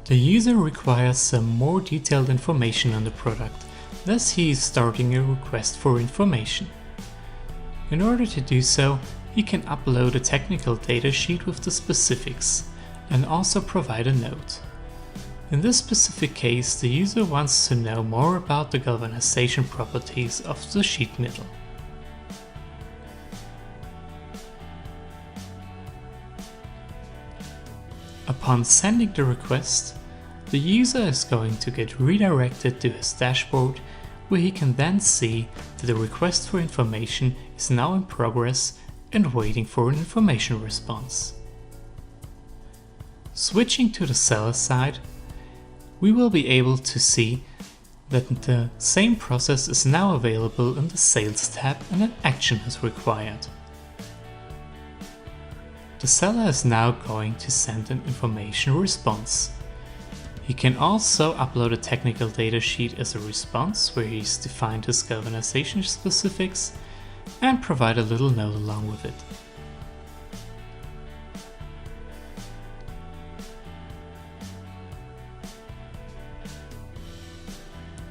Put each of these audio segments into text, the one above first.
The user requires some more detailed information on the product, thus he is starting a request for information. In order to do so, he can upload a technical datasheet with the specifics and also provide a note. In this specific case, the user wants to know more about the galvanization properties of the sheet metal. Upon sending the request, the user is going to get redirected to his dashboard, where he can then see that the request for information is now in progress and waiting for an information response. Switching to the seller side, we will be able to see that the same process is now available in the Sales tab and an action is required. The seller is now going to send an information response. He can also upload a technical datasheet as a response where he's defined his galvanization specifics and provide a little note along with it.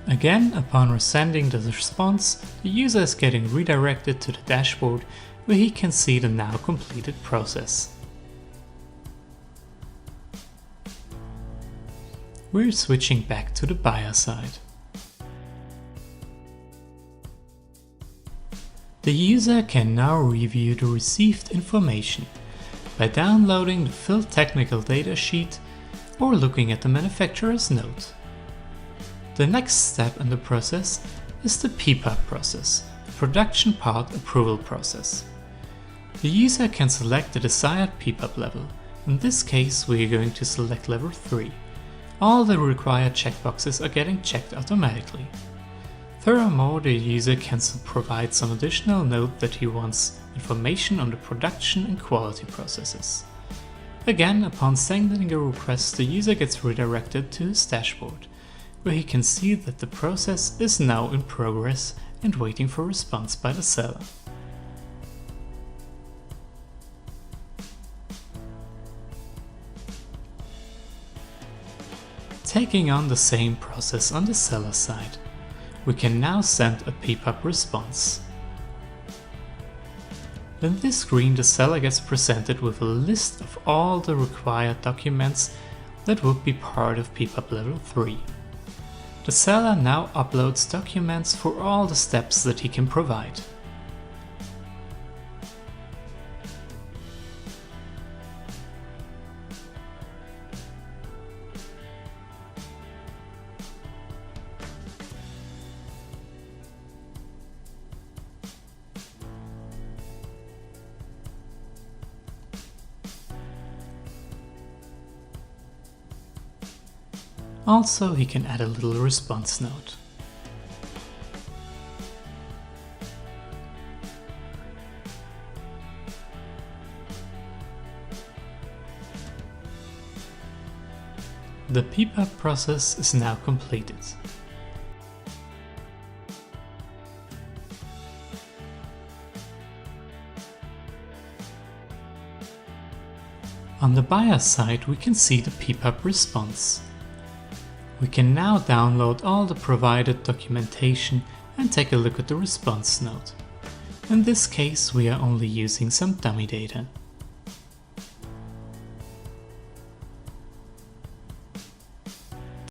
Again, upon resending the response, the user is getting redirected to the dashboard where he can see the now completed process. We're switching back to the buyer side. The user can now review the received information by downloading the filled technical data sheet or looking at the manufacturer's note. The next step in the process is the PPAP process, the production part approval process. The user can select the desired PPAP level. In this case, we are going to select level 3. All the required checkboxes are getting checked automatically. Furthermore, the user can provide some additional note that he wants information on the production and quality processes. Again, upon sending a request, the user gets redirected to his dashboard, where he can see that the process is now in progress and waiting for response by the seller. Taking on the same process on the seller side, we can now send a PPAP response. In this screen, the seller gets presented with a list of all the required documents that would be part of PPAP level 3. The seller now uploads documents for all the steps that he can provide. Also, he can add a little response note. The PPAP process is now completed. On the buyer side, we can see the PPAP response. We can now download all the provided documentation and take a look at the response note. In this case, we are only using some dummy data.